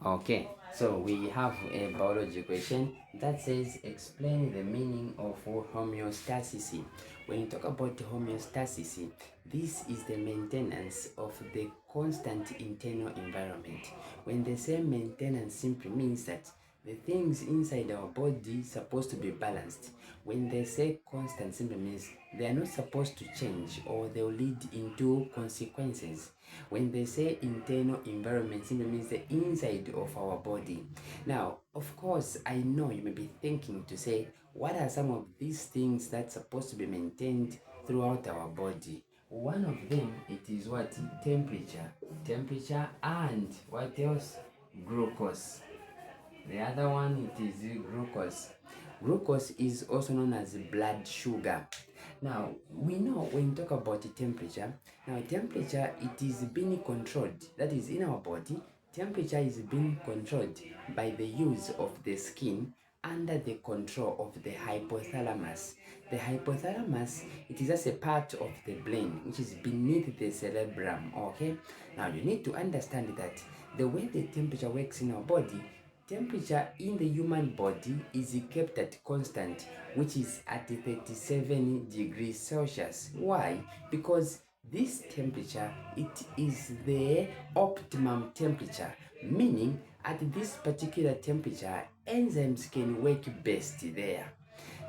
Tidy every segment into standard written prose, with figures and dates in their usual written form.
Okay, so we have a biology question that says explain the meaning of homeostasis. When you talk about homeostasis, this is the maintenance of the constant internal environment. When they say maintenance, simply means that the things inside our body supposed to be balanced. When they say constant, simply means they are not supposed to change or they'll lead into consequences. When they say internal environment, simply means the inside of our body. Now, of course, I know you may be thinking to say, what are some of these things that's supposed to be maintained throughout our body? One of them, it is what? Temperature and what else? Glucose. The other one, it is glucose. Glucose is also known as blood sugar. Now, we know when you talk about the temperature, now temperature, it is being controlled. That is in our body, temperature is being controlled by the use of the skin under the control of the hypothalamus. The hypothalamus, it is just a part of the brain which is beneath the cerebrum, okay? Now, you need to understand that the way the temperature works in our body, temperature in the human body is kept at constant, which is at 37 degrees Celsius. Why? Because this temperature, it is the optimum temperature, meaning at this particular temperature, enzymes can work best there.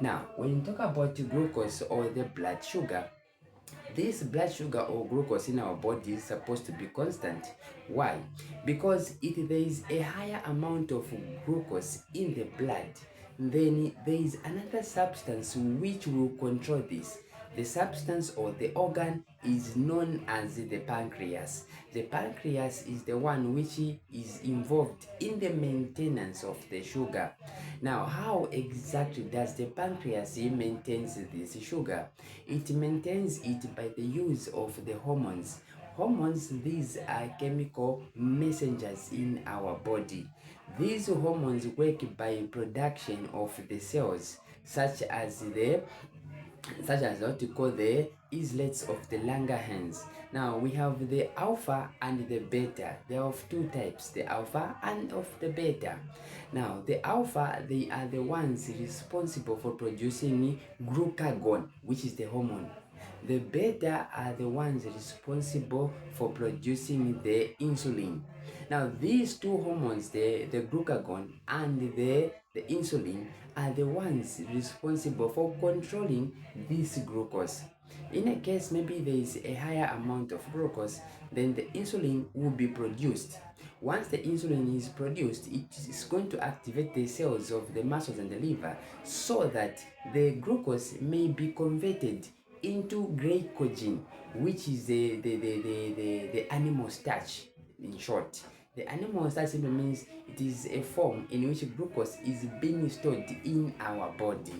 Now, when you talk about glucose or the blood sugar, this blood sugar or glucose in our body is supposed to be constant. Why? Because if there is a higher amount of glucose in the blood, then there is another substance which will control this. The substance or the organ is known as the pancreas. The pancreas is the one which is involved in the maintenance of the sugar. Now, how exactly does the pancreas maintains this sugar? It maintains it by the use of the hormones. Hormones, these are chemical messengers in our body. These hormones work by production of the cells, such as what we call the islets of the Langerhans. Now we have the alpha and the beta. They are of two types, the alpha and of the beta. Now the alpha, they are the ones responsible for producing glucagon, which is the hormone. The beta are the ones responsible for producing the insulin. Now these two hormones, the glucagon and the insulin, are the ones responsible for controlling this glucose. In a case maybe there is a higher amount of glucose, then the insulin will be produced. Once the insulin is produced, it is going to activate the cells of the muscles and the liver so that the glucose may be converted into glycogen, which is the animal starch in short. The animal starch simply means it is a form in which glucose is being stored in our body.